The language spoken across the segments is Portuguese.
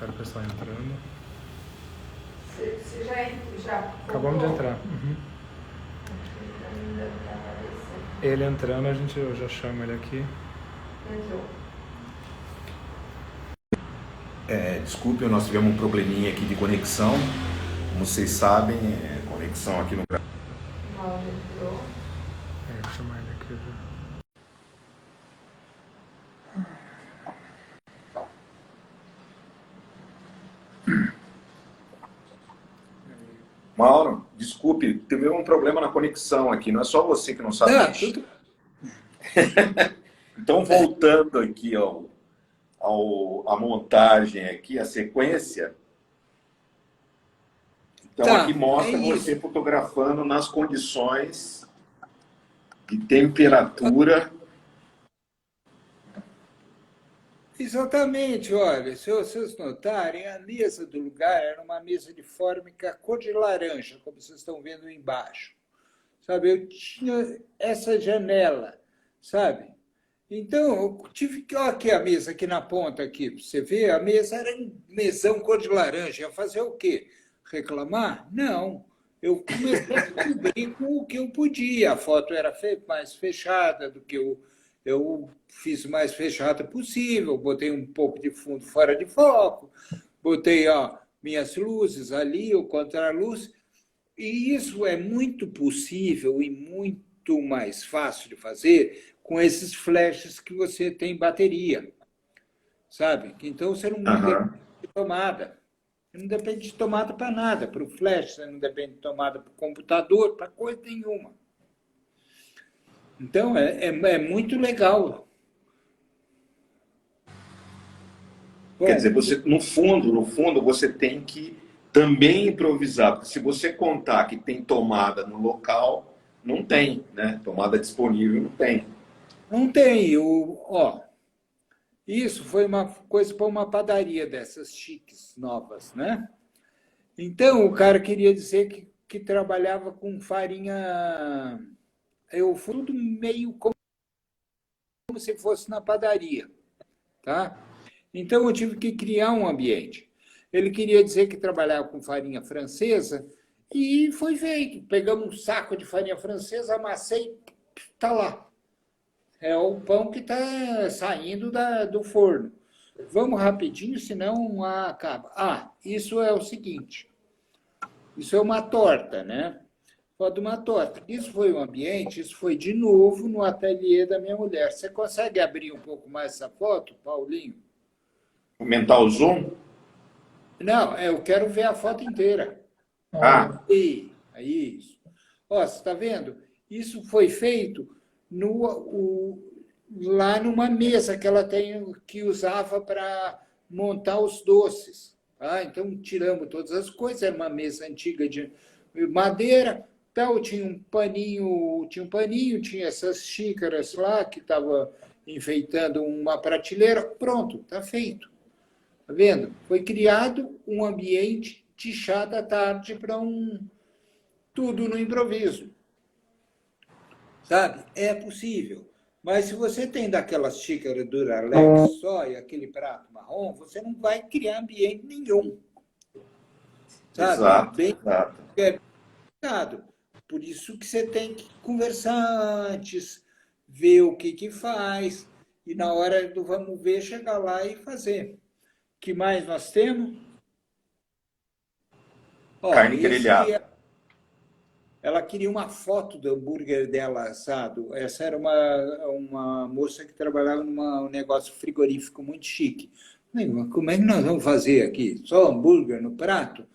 Espera o pessoal entrando. Você já Acabamos de entrar. Ele entrando, eu já chamo ele aqui. Entrou. Desculpe, nós tivemos um probleminha aqui de conexão. Como vocês sabem, conexão aqui no Brasil. Mal entrou. Vou chamar ele aqui já. Mauro, desculpe, teve um problema na conexão aqui. Não é só você que não sabe mexer. Tudo... Então, voltando aqui à montagem aqui, a sequência. Então, aqui mostra você fotografando nas condições de temperatura. Exatamente, olha, se vocês notarem, a mesa do lugar era uma mesa de fórmica cor de laranja, como vocês estão vendo embaixo. Sabe, eu tinha essa janela, sabe? Então, eu tive que... Olha aqui a mesa, aqui na ponta, aqui, você vê, a mesa era um mesão cor de laranja. Ia fazer o quê? Reclamar? Não. Eu comecei a cobrir com o que eu podia. A foto era mais fechada do que eu fiz mais fechada possível. Botei um pouco de fundo fora de foco. Botei minhas luzes ali, o contraluz. E isso é muito possível e muito mais fácil de fazer com esses flashes que você tem bateria, sabe? Então, você não depende de tomada. Você não depende de tomada para nada. Para o flash, você não depende de tomada para o computador, para coisa nenhuma. Então, é muito legal. Bom, quer dizer, você, no fundo, você tem que também improvisar. Porque se você contar que tem tomada no local, não tem, né? Tomada disponível não tem. Não tem. Isso foi uma coisa para uma padaria dessas chiques novas, né? Então, o cara queria dizer que trabalhava com farinha... Eu fui tudo meio como se fosse na padaria, tá? Então, eu tive que criar um ambiente. Ele queria dizer que trabalhava com farinha francesa e foi feito. Pegamos um saco de farinha francesa, amassei, está lá. É o pão que está saindo do forno. Vamos rapidinho, senão acaba. Isso é o seguinte. Isso é uma torta, né? Foto de uma torta. Isso foi um ambiente, isso foi de novo no ateliê da minha mulher. Você consegue abrir um pouco mais essa foto, Paulinho? Aumentar o zoom? Não, eu quero ver a foto inteira. Isso. Você está vendo? Isso foi feito lá numa mesa que ela que usava para montar os doces. Tá? Então, tiramos todas as coisas, era uma mesa antiga de madeira, tinha um paninho, tinha essas xícaras lá que estava enfeitando uma prateleira. Pronto, está feito. Está vendo? Foi criado um ambiente de chá da tarde para tudo no improviso. Sabe? É possível. Mas se você tem daquelas xícaras Duralex só e aquele prato marrom, você não vai criar ambiente nenhum. Sabe? Exato, Bem, exato. É complicado. Por isso que você tem que conversar antes, ver o que faz, e na hora do vamos ver, chegar lá e fazer. O que mais nós temos? Carne grelhada. Ela queria uma foto do hambúrguer dela assado. Essa era uma moça que trabalhava num negócio frigorífico muito chique. Como é que nós vamos fazer aqui? Só hambúrguer no prato?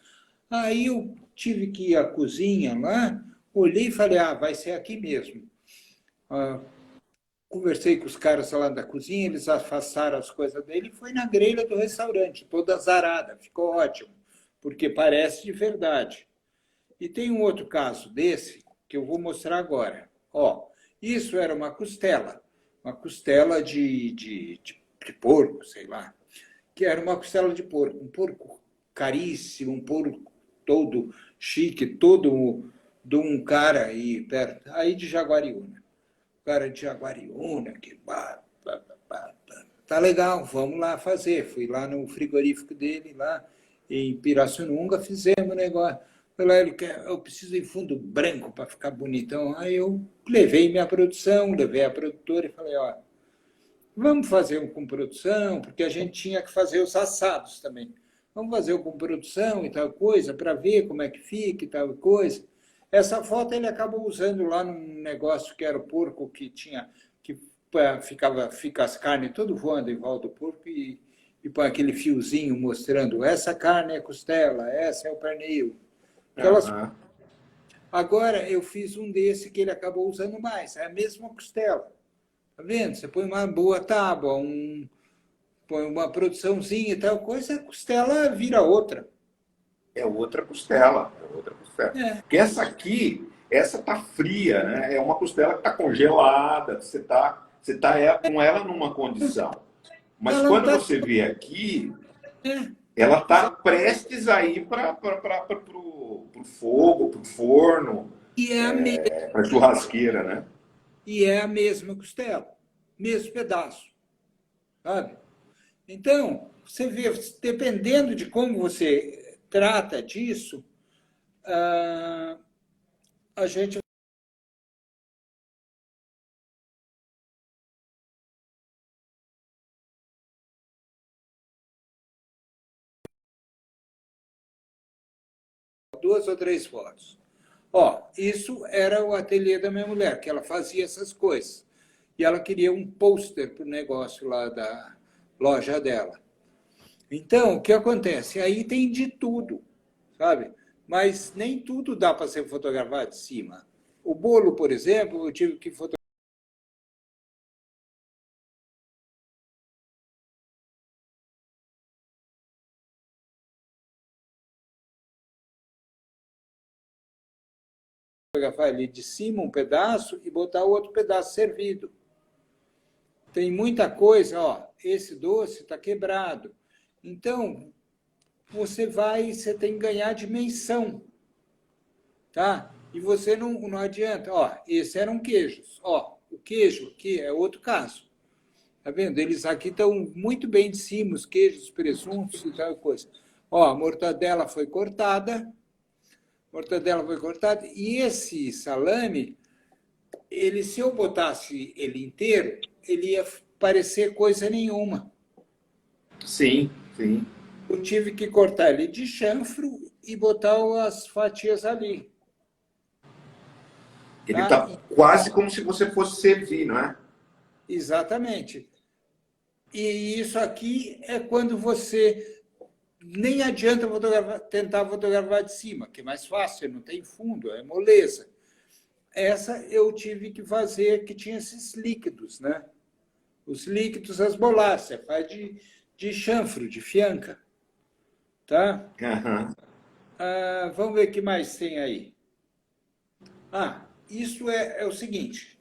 Aí eu tive que ir à cozinha lá, olhei e falei, vai ser aqui mesmo. Conversei com os caras lá da cozinha, eles afastaram as coisas dele e foi na grelha do restaurante, toda azarada, ficou ótimo, porque parece de verdade. E tem um outro caso desse que eu vou mostrar agora. Isso era uma costela de porco, sei lá, que era uma costela de porco, um porco caríssimo, um porco todo chique, todo de um cara aí de Jaguariúna. Cara de Jaguariúna, que tá legal, vamos lá fazer. Fui lá no frigorífico dele, lá em Pirassununga, fizemos o negócio. Falei, ele quer, eu preciso de fundo branco para ficar bonitão. Aí eu levei minha produção, levei a produtora e falei, ó, vamos fazer um com produção, porque a gente tinha que fazer os assados também. Vamos fazer um com produção e tal coisa, para ver como é que fica e tal coisa. Essa foto ele acabou usando lá num negócio que era o porco que tinha, que fica as carnes todo voando em volta do porco e põe aquele fiozinho mostrando essa carne é costela, essa é o pernil. Aquelas... Agora eu fiz um desse que ele acabou usando mais, é a mesma costela. Tá vendo? Você põe uma boa tábua, põe uma produçãozinha e tal coisa, a costela vira outra. É outra costela. É outra costela. Porque essa aqui, essa tá fria, né? É uma costela que tá congelada, você tá com ela numa condição. Mas ela quando você vê aqui, ela tá prestes a ir para o fogo, para o forno, para a churrasqueira, né? E é a mesma costela, mesmo pedaço, sabe? Então, você vê, dependendo de como você trata disso, a gente duas ou três fotos. Ó, isso era o ateliê da minha mulher, que ela fazia essas coisas. E ela queria um pôster para o negócio lá da loja dela. Então, o que acontece? Aí tem de tudo, sabe? Mas nem tudo dá para ser fotografado de cima. O bolo, por exemplo, eu tive que fotografar ele de cima um pedaço e botar o outro pedaço servido. Tem muita coisa, ó, esse doce está quebrado. Então, você tem que ganhar dimensão, tá? E você não adianta, ó, esses eram queijos, ó, o queijo aqui é outro caso. Tá vendo? Eles aqui estão muito bem de cima, os queijos, presuntos e tal coisa. Ó, a mortadela foi cortada, e esse salame, se eu botasse ele inteiro, ele ia parecer coisa nenhuma. Sim, sim. Eu tive que cortar ele de chanfro e botar as fatias ali. Ele está quase como se você fosse servir, não é? Exatamente. E isso aqui é quando você... Nem adianta tentar fotografar de cima, que é mais fácil, não tem fundo, é moleza. Essa eu tive que fazer, que tinha esses líquidos, né? Os líquidos, as bolachas, faz de chanfro, de fianca. Tá? Vamos ver o que mais tem aí. Isso é o seguinte.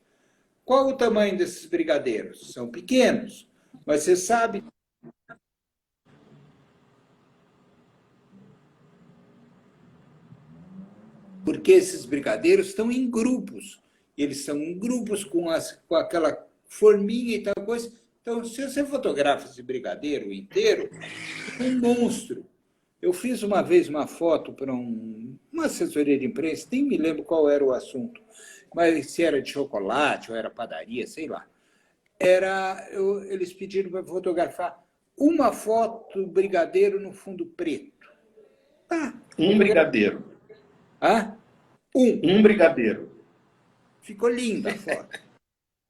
Qual o tamanho desses brigadeiros? São pequenos, mas você sabe... Porque esses brigadeiros estão em grupos. Eles são em grupos com aquela forminha e tal coisa. Então, se você fotografa esse brigadeiro inteiro, é um monstro. Eu fiz uma vez uma foto para uma assessoria de imprensa, nem me lembro qual era o assunto, mas se era de chocolate ou era padaria, sei lá. Eles pediram para fotografar uma foto do brigadeiro no fundo preto. Um brigadeiro. Um brigadeiro. Ficou linda a foto.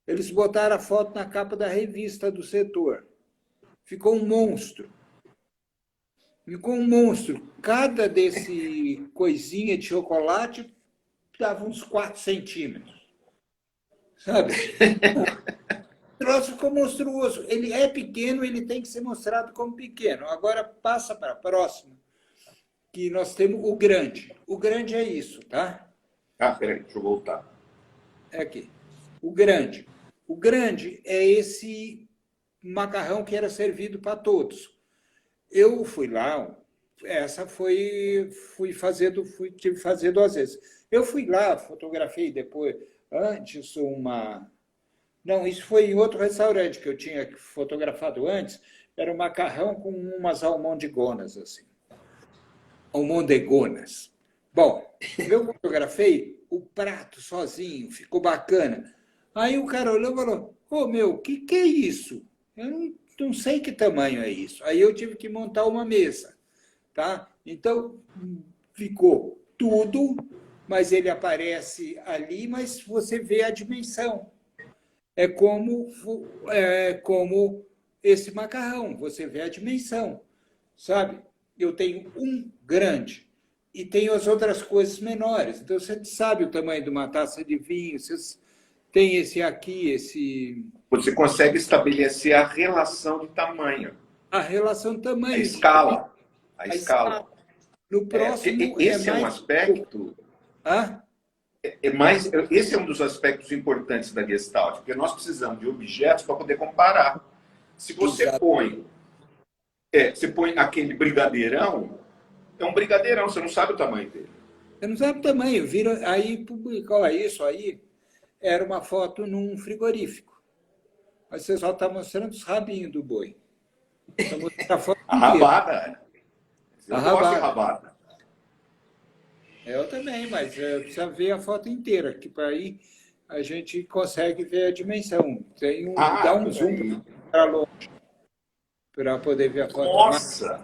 Eles botaram a foto na capa da revista do setor. Ficou um monstro. Cada desse coisinha de chocolate dava uns 4 centímetros. Sabe? O troço ficou monstruoso. Ele é pequeno, ele tem que ser mostrado como pequeno. Agora passa para a próxima, que nós temos o grande. O grande é isso, tá? Peraí, deixa eu voltar. É aqui. O grande. O grande é esse macarrão que era servido para todos. Eu fui lá, tive que fazer 2 vezes. Eu fui lá, fotografei depois, antes, uma Não, isso foi em outro restaurante que eu tinha fotografado antes. Era um macarrão com umas almondigonas, assim. Almondegonas. Bom, eu fotografei o prato sozinho, ficou bacana. Aí o cara olhou e falou, meu, o que é isso? Eu não sei que tamanho é isso. Aí eu tive que montar uma mesa. Tá? Então, ficou tudo, mas ele aparece ali, mas você vê a dimensão. É como esse macarrão, você vê a dimensão, sabe? Eu tenho um grande e tenho as outras coisas menores. Então, você sabe o tamanho de uma taça de vinho, você tem esse aqui, esse... Você consegue estabelecer a relação de tamanho. A relação de tamanho. A escala. A escala. No próximo esse é um mais... aspecto... Hã? Esse é um dos aspectos importantes da Gestalt, porque nós precisamos de objetos para poder comparar. Se você põe aquele brigadeirão, é um brigadeirão, você não sabe o tamanho dele. Você não sabe o tamanho. Aí publicou isso aí, era uma foto num frigorífico. Mas você só está mostrando os rabinhos do boi. Tá mostrando a foto A inteira. rabada. Eu gosto de rabada. Eu também, mas precisa ver a foto inteira, que para aí a gente consegue ver a dimensão. Dá um zoom para longe para poder ver a foto. Nossa!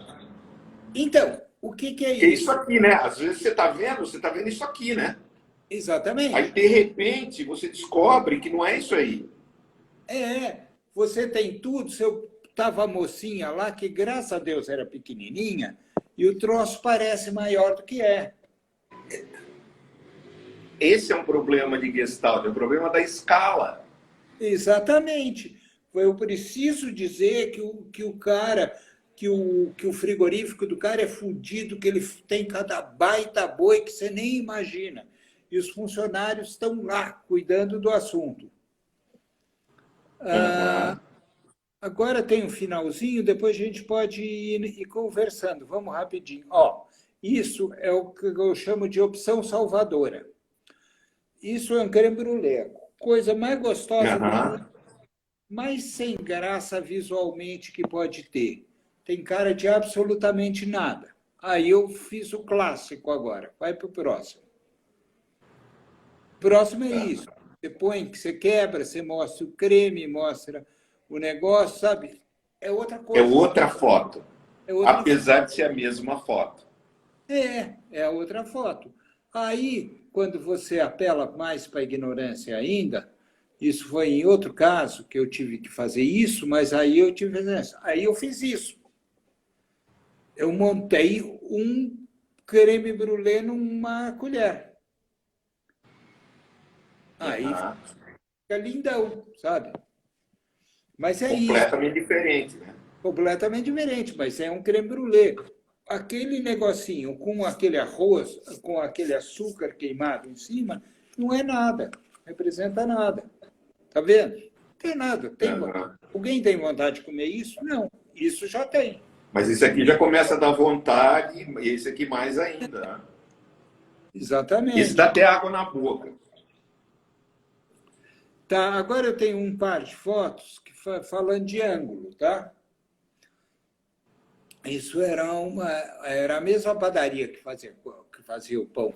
Então, o que é isso? É isso aqui, né? Às vezes você está vendo isso aqui, né? Exatamente. Aí, de repente, você descobre que não é isso aí. Você tem tudo. Se eu estava mocinha lá, que graças a Deus era pequenininha, e o troço parece maior do que é. Esse é um problema de Gestalt, é um problema da escala. Exatamente. Eu preciso dizer que o frigorífico do cara é fodido, que ele tem cada baita boi que você nem imagina. E os funcionários estão lá cuidando do assunto. Agora tem um finalzinho, depois a gente pode ir conversando. Vamos rapidinho. Isso é o que eu chamo de opção salvadora. Isso é um creme brulee. Coisa mais gostosa do mundo, mais sem graça visualmente que pode ter. Tem cara de absolutamente nada. Aí eu fiz o clássico agora. Vai para o próximo. O próximo é isso. Você põe, você quebra, você mostra o creme, mostra o negócio, sabe? É outra coisa. É outra foto. Apesar de ser a mesma foto. É outra foto. Aí, quando você apela mais para a ignorância ainda, isso foi em outro caso que eu tive que fazer isso, mas aí eu fiz isso. Eu montei um creme brulee numa colher. Aí fica lindão, sabe? Mas é isso. Completamente diferente, né? Completamente diferente, mas é um creme brulee. Aquele negocinho com aquele arroz, com aquele açúcar queimado em cima, não é nada, representa nada. Tá vendo? Não tem nada. Alguém tem vontade de comer isso? Não, isso já tem. Mas isso aqui já começa a dar vontade, e esse aqui mais ainda. Né? Exatamente. Esse dá até água na boca. Tá, agora eu tenho um par de fotos falando de ângulo, tá? Isso era a mesma padaria que fazia o pão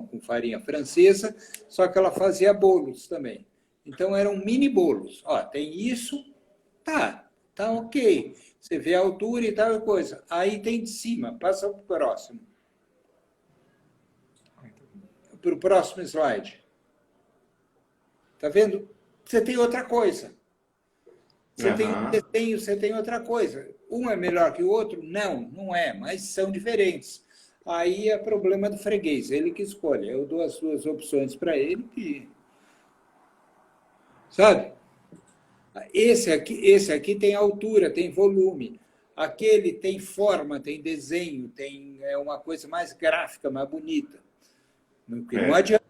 com farinha francesa, só que ela fazia bolos também. Então eram mini bolos. Tem isso, tá ok. Você vê a altura e tal coisa. Aí tem de cima, passa para o próximo. Para o próximo slide. Tá vendo? Você tem outra coisa. Você tem outra coisa. Um é melhor que o outro? Não é, mas são diferentes. Aí é problema do freguês, ele que escolhe. Eu dou as duas opções para ele e... Sabe? Esse aqui tem altura, tem volume. Aquele tem forma, tem desenho, é uma coisa mais gráfica, mais bonita. Não adianta.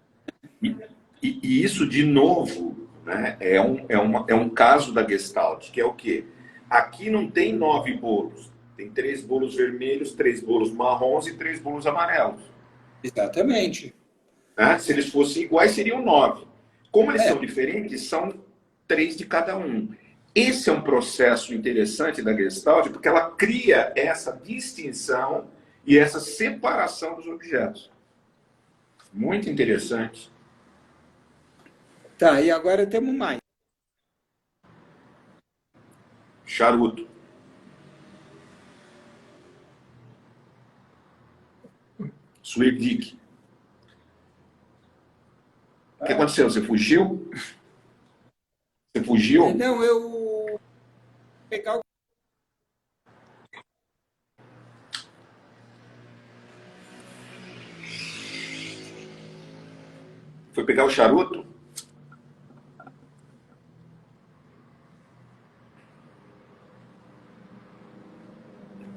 E isso, de novo, né, é um caso da Gestalt, que é o quê? Aqui não tem 9 bolos. Tem 3 bolos vermelhos, 3 bolos marrons e 3 bolos amarelos. Exatamente. Se eles fossem iguais, seriam 9. Como eles são diferentes, são 3 de cada um. Esse é um processo interessante da Gestalt, porque ela cria essa distinção e essa separação dos objetos. Muito interessante. Tá, e agora temos mais. Charuto. Sweet Dick. O que aconteceu? Você fugiu? Você fugiu? Não, eu pegar o... Foi pegar o charuto?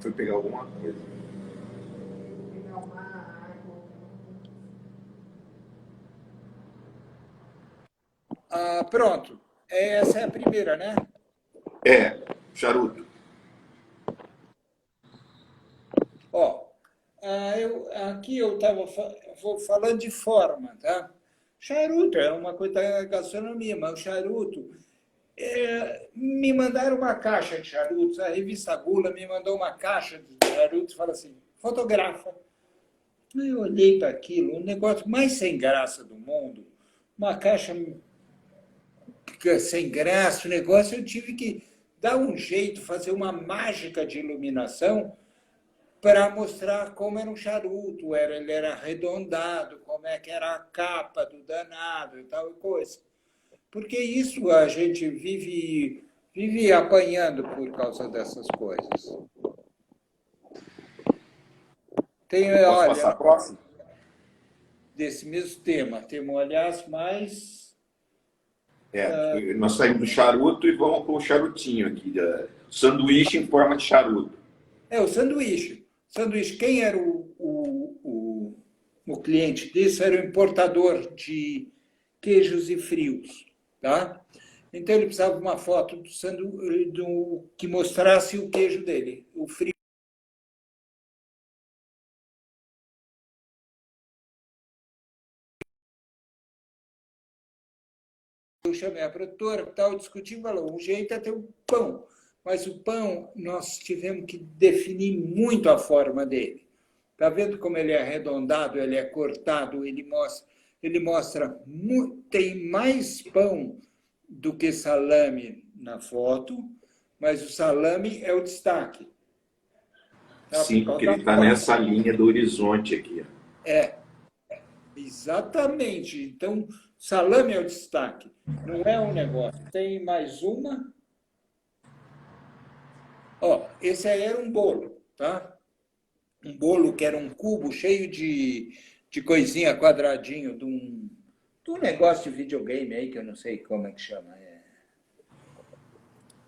Foi pegar alguma coisa. Pegar uma água. Pronto. Essa é a primeira, né? É, charuto. Ó, aqui eu estava falando de forma, tá? Charuto é uma coisa da gastronomia, mas o charuto... me mandaram uma caixa de charutos, a revista Gula me mandou uma caixa de charutos e falou assim, fotografa. Eu olhei para aquilo, um negócio mais sem graça do mundo, uma caixa sem graça, o negócio, eu tive que dar um jeito, fazer uma mágica de iluminação para mostrar como era um charuto, ele era arredondado, como é que era a capa do danado e tal coisa. Porque isso a gente vive apanhando por causa dessas coisas. Tem, Posso olha, passar a próxima? desse mesmo tema, temos, aliás, mais... Nós saímos do charuto e vamos com o charutinho aqui. Sanduíche em forma de charuto. O sanduíche. Sanduíche, quem era o cliente disso era o importador de queijos e frios. Tá? Então, ele precisava de uma foto que mostrasse o queijo dele, o frio. Eu chamei a produtora, tal, discutimos, falou, o jeito é ter um pão. Mas o pão, nós tivemos que definir muito a forma dele. Está vendo como ele é arredondado, ele é cortado, ele mostra tem mais pão do que salame na foto, mas o salame é o destaque. Tá? Sim, porque ele está nessa linha do horizonte aqui. Exatamente. Então, salame é o destaque. Não é um negócio. Tem mais uma. Ó, esse aí era um bolo, tá? Um bolo que era um cubo cheio de coisinha quadradinho de um negócio de videogame aí, que eu não sei como é que chama.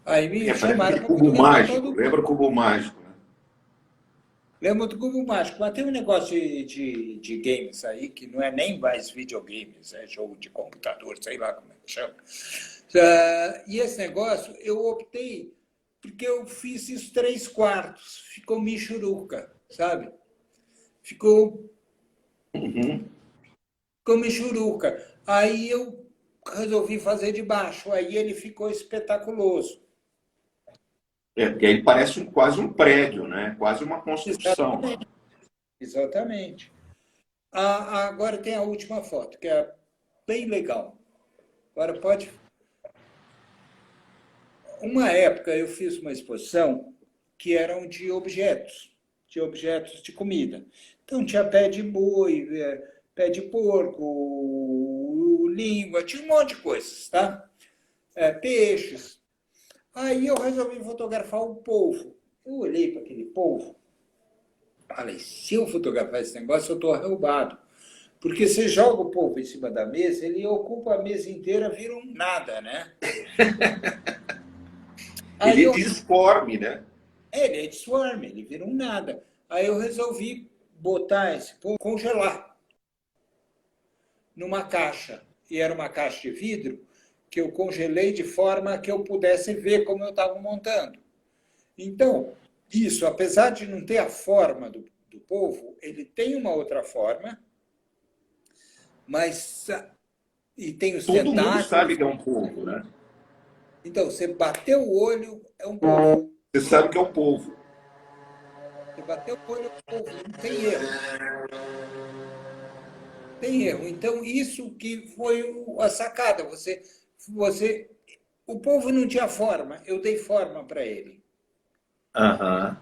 Aí me chamaram para cubo mágico, lembra o cubo mágico, né? Lembro do cubo mágico, mas tem um negócio de games aí, que não é nem mais videogames, é jogo de computador, sei lá como é que chama. E esse negócio, eu optei, porque eu fiz isso 3/4, ficou michuruca, sabe? Ficou michuruca. Aí eu resolvi fazer de baixo, aí ele ficou espetaculoso. Porque aí parece quase um prédio, né? Quase uma construção. Exatamente. Agora tem a última foto, que é bem legal. Agora pode... Uma época eu fiz uma exposição que eram de objetos de comida. Então tinha pé de boi, pé de porco, língua, tinha um monte de coisas, tá? Peixes. Aí eu resolvi fotografar o polvo. Eu olhei para aquele polvo, falei, se eu fotografar esse negócio, eu estou roubado. Porque você joga o polvo em cima da mesa, ele ocupa a mesa inteira, vira um nada, né? Ele é disforme, né? Ele é disforme, ele vira um nada. Aí eu resolvi botar esse polvo, congelar numa caixa. E era uma caixa de vidro, que eu congelei de forma que eu pudesse ver como eu estava montando. Então, isso, apesar de não ter a forma do polvo, ele tem uma outra forma, mas... E tem os Todo mundo tentáculos... sabe que é um polvo, né? Então, você bateu o olho, é um polvo. Você sabe que é o polvo. Você bateu o olho, é um polvo. Não tem erro. Tem erro. Então, isso que foi a sacada. O polvo não tinha forma, eu dei forma para ele. Aham.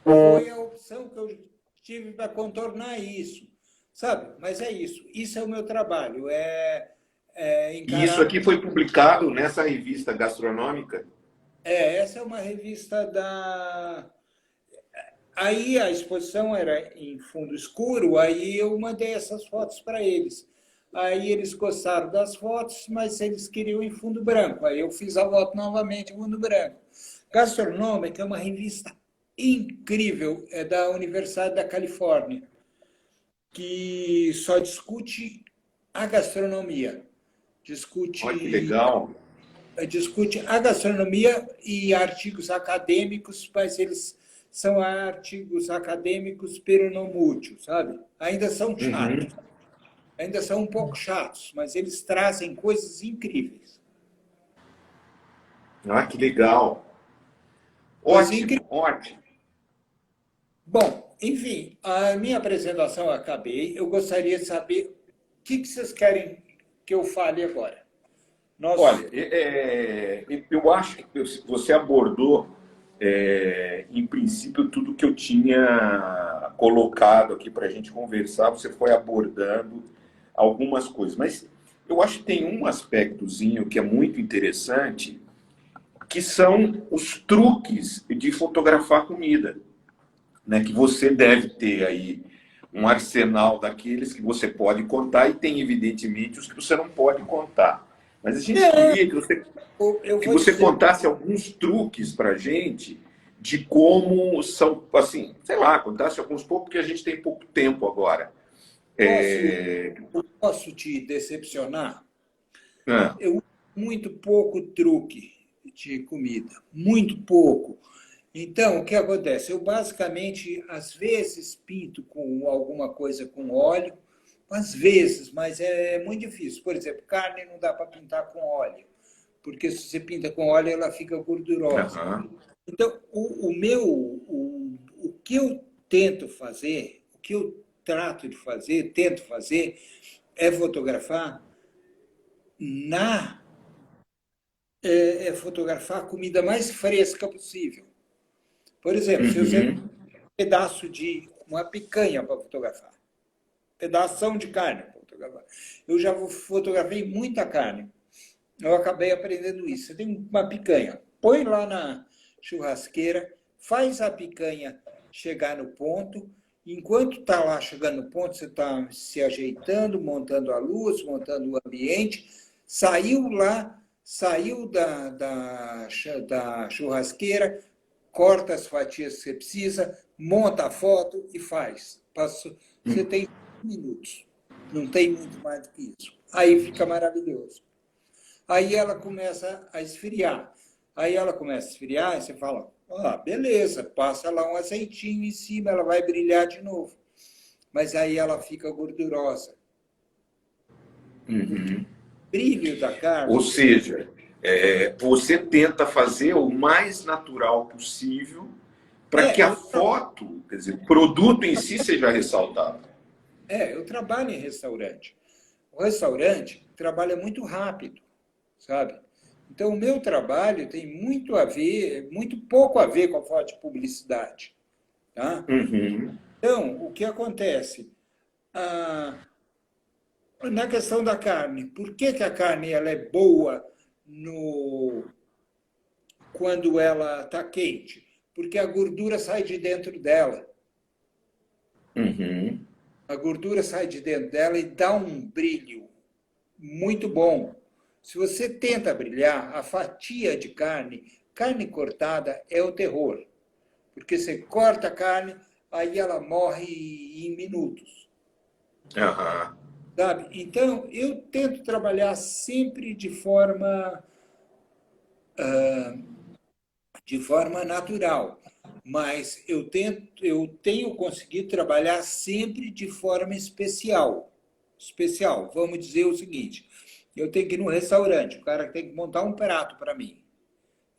Foi a opção que eu tive para contornar isso, sabe? Mas é isso. Isso é o meu trabalho. E isso aqui foi publicado nessa revista gastronômica? Essa é uma revista da... Aí a exposição era em fundo escuro, aí eu mandei essas fotos para eles. Aí eles gostaram das fotos, mas eles queriam em fundo branco. Aí eu fiz a foto novamente em fundo branco. Gastronômica é uma revista incrível, é da Universidade da Califórnia, que só discute a gastronomia. Olha que legal. Discute a gastronomia e artigos acadêmicos, mas eles são artigos acadêmicos peronomútil, sabe? Ainda são chatos. Ainda são um pouco chatos, mas eles trazem coisas incríveis. Ah, que legal. Ótimo, ótimo. Bom, enfim, a minha apresentação eu acabei. Eu gostaria de saber o que vocês querem que eu fale agora. Olha, eu acho que você abordou, em princípio, tudo que eu tinha colocado aqui para a gente conversar. Você foi abordando algumas coisas, mas eu acho que tem um aspectozinho que é muito interessante, que são os truques de fotografar comida, né? Que você deve ter aí um arsenal daqueles que você pode contar e tem, evidentemente, os que você não pode contar. Mas a gente queria que você contasse alguns truques para a gente de como são, assim, sei lá, contasse alguns poucos, porque a gente tem pouco tempo agora. Posso te decepcionar? Ah. Eu uso muito pouco truque de comida, muito pouco. Então, o que acontece? Eu basicamente, às vezes, pinto com alguma coisa com óleo, às vezes, mas é muito difícil. Por exemplo, carne não dá para pintar com óleo, porque se você pinta com óleo, ela fica gordurosa. Então, o que eu tento fazer, o que eu trato de fazer, tento fazer, é fotografar fotografar a comida mais fresca possível. Por exemplo, se você tem um pedaço de uma picanha para fotografar, pedação de carne para fotografar. Eu já fotografei muita carne. Eu acabei aprendendo isso. Você tem uma picanha, põe lá na churrasqueira, faz a picanha chegar no ponto. Enquanto está lá chegando no ponto, você está se ajeitando, montando a luz, montando o ambiente. Saiu da churrasqueira, corta as fatias que você precisa, monta a foto e faz. Você tem 5 minutos. Não tem muito mais do que isso. Aí fica maravilhoso. Aí ela começa a esfriar. Aí ela começa a esfriar e você fala, beleza, passa lá um azeitinho em cima, ela vai brilhar de novo. Mas aí ela fica gordurosa. O brilho da carne... Ou seja, você tenta fazer o mais natural possível para que a foto, quer dizer, o produto em si seja ressaltado. Eu trabalho em restaurante. O restaurante trabalha muito rápido, sabe? Então, o meu trabalho tem muito pouco a ver com a foto de publicidade. Tá? Então, o que acontece? Na questão da carne, por que a carne ela é boa quando ela está quente? Porque a gordura sai de dentro dela. A gordura sai de dentro dela e dá um brilho muito bom. Se você tenta brilhar, a fatia de carne cortada é o terror. Porque você corta a carne, aí ela morre em minutos. Sabe? Então, eu tento trabalhar sempre de forma natural. Mas eu tenho conseguido trabalhar sempre de forma especial. Vamos dizer o seguinte, Eu tenho que ir no restaurante, o cara tem que montar um prato para mim.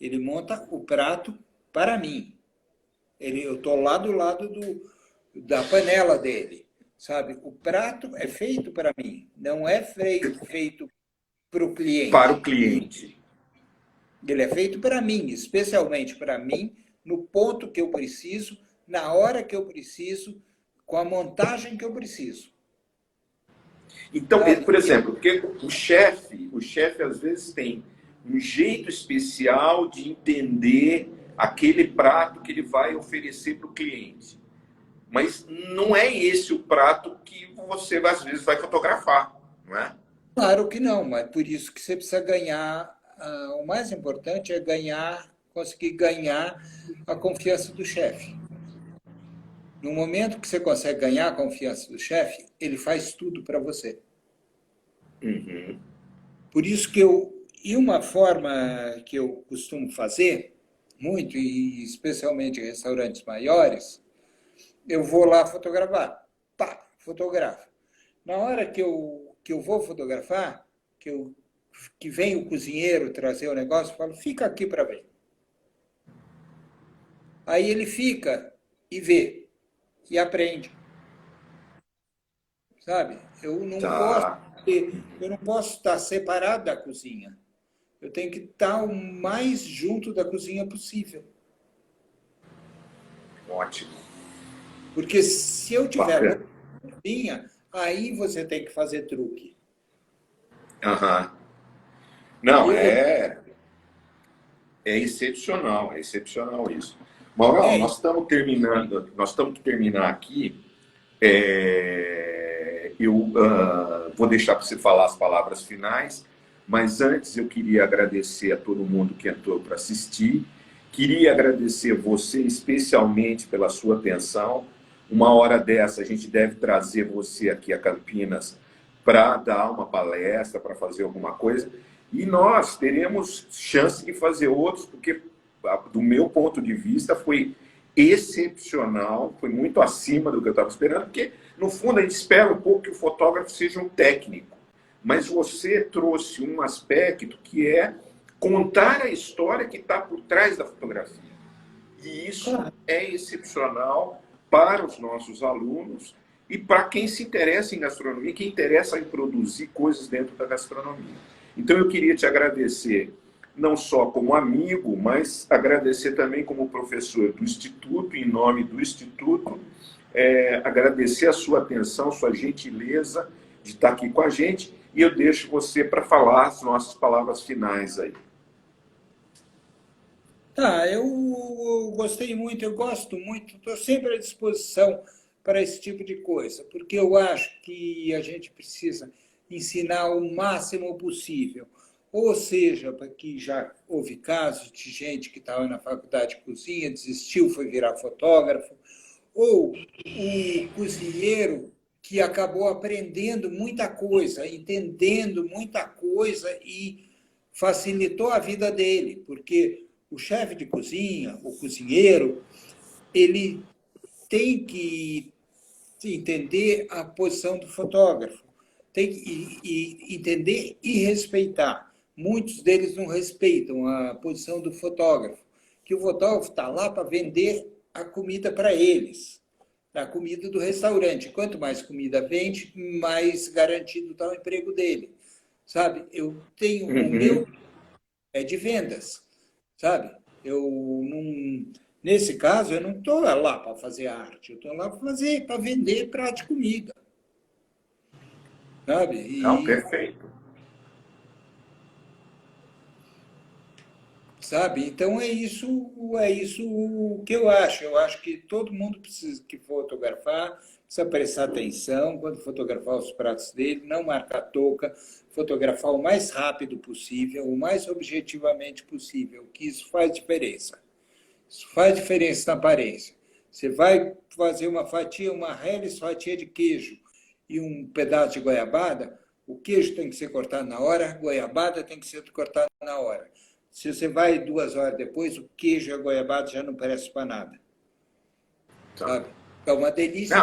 Ele monta o prato para mim. Eu estou lá do lado da panela dele, sabe? O prato é feito para mim, não é feito para o Para o cliente. cliente. Ele é feito para mim, especialmente para mim, no ponto que eu preciso, na hora que eu preciso, com a montagem que eu preciso. Então, Sabe? por exemplo, porque o chefe às vezes tem um jeito especial de entender aquele prato que ele vai oferecer para o cliente. Mas não é esse o prato que você às vezes vai fotografar, não é? Claro que não, mas por isso que você precisa ganhar. O mais importante é conseguir ganhar a confiança do chefe. No momento que você consegue ganhar a confiança do chefe, ele faz tudo para você. Uhum. Por isso e uma forma que eu costumo fazer, muito, e especialmente em restaurantes maiores, eu vou lá fotografar. Pá, fotografo. Na hora que eu vou fotografar, que vem o cozinheiro trazer o negócio, eu falo, fica aqui para ver. Aí ele fica e vê, e aprende. Sabe? Tá. Eu não posso estar separado da cozinha. Eu tenho que estar o mais junto da cozinha possível. Ótimo. Porque se eu tiver Bacana. longe da cozinha, aí você tem que fazer truque. Aham. Não, Eu, é excepcional isso. Mauro, é, nós estamos que terminar aqui. Eu vou deixar para você falar as palavras finais, mas antes eu queria agradecer a todo mundo que entrou para assistir. Queria agradecer você especialmente pela sua atenção. Uma hora dessa a gente deve trazer você aqui a Campinas para dar uma palestra, para fazer alguma coisa. E nós teremos chance de fazer outros, porque, do meu ponto de vista, foi excepcional, foi muito acima do que eu estava esperando, porque, no fundo, a gente espera um pouco que o fotógrafo seja um técnico. Mas você trouxe um aspecto que é contar a história que está por trás da fotografia. E isso é excepcional para os nossos alunos e para quem se interessa em gastronomia, quem interessa em produzir coisas dentro da gastronomia. Então eu queria te agradecer, não só como amigo, mas agradecer também como professor do Instituto, em nome do Instituto, agradecer a sua atenção, sua gentileza de estar aqui com a gente, e eu deixo você para falar as nossas palavras finais aí. Tá, eu gostei muito, eu gosto muito, estou sempre à disposição para esse tipo de coisa, porque eu acho que a gente precisa ensinar o máximo possível. Ou seja, porque já houve casos de gente que estava na faculdade de cozinha, desistiu, foi virar fotógrafo, ou o cozinheiro que acabou aprendendo muita coisa, entendendo muita coisa e facilitou a vida dele, porque o chefe de cozinha, o cozinheiro, ele tem que entender a posição do fotógrafo, tem que entender e respeitar. Muitos deles não respeitam a posição do fotógrafo, que o fotógrafo está lá para vender a comida para eles, a comida do restaurante. Quanto mais comida vende, mais garantido está o emprego dele. Sabe? Eu tenho o meu de vendas, sabe? Nesse caso, eu não estou lá para fazer arte, eu estou lá para vender prato de comida, sabe? Não, perfeito. Sabe? Então é isso o que eu acho. Eu acho que todo mundo precisa que fotografar, precisa prestar atenção quando fotografar os pratos dele, não marcar touca, fotografar o mais rápido possível, o mais objetivamente possível, que isso faz diferença. Isso faz diferença na aparência. Você vai fazer uma reles fatia de queijo e um pedaço de goiabada, o queijo tem que ser cortado na hora, a goiabada tem que ser cortada na hora. Se você vai 2 horas depois, o queijo e a goiabada já não prestam para nada. Sabe? É uma delícia.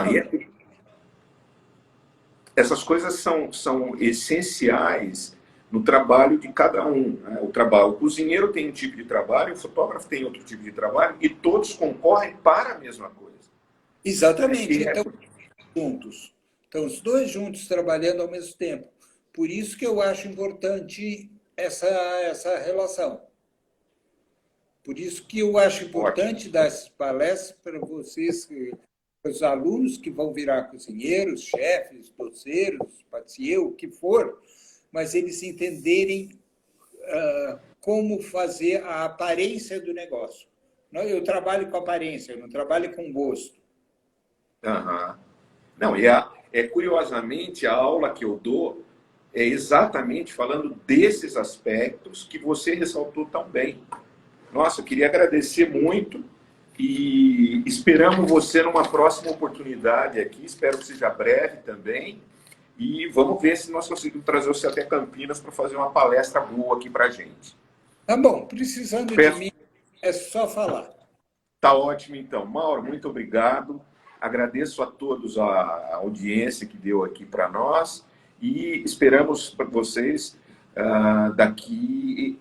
Essas coisas são essenciais no trabalho de cada um, né? O cozinheiro tem um tipo de trabalho, o fotógrafo tem outro tipo de trabalho, e todos concorrem para a mesma coisa. Exatamente. Então, juntos. Então, os dois juntos trabalhando ao mesmo tempo. Por isso que eu acho importante essa relação. Por isso que eu acho importante dar essas palestras para vocês, para os alunos que vão virar cozinheiros, chefes, doceiros, patissier, o que for, mas eles entenderem como fazer a aparência do negócio. Eu trabalho com aparência, eu não trabalho com gosto. Uhum. Não, curiosamente, a aula que eu dou é exatamente falando desses aspectos que você ressaltou tão bem. Nossa, eu queria agradecer muito e esperamos você numa próxima oportunidade aqui. Espero que seja breve também. E vamos ver se nós conseguimos trazer você até Campinas para fazer uma palestra boa aqui para a gente. Tá bom, precisando de mim, é só falar. Tá ótimo, então. Mauro, muito obrigado. Agradeço a todos a audiência que deu aqui para nós e esperamos para vocês daqui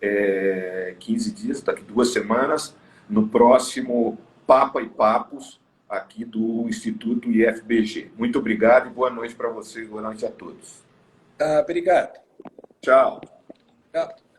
15 dias, daqui 2 semanas, no próximo Papa e Papos aqui do Instituto IFBG. Muito obrigado e boa noite para vocês, boa noite a todos. Tá, obrigado. Tchau. Tchau.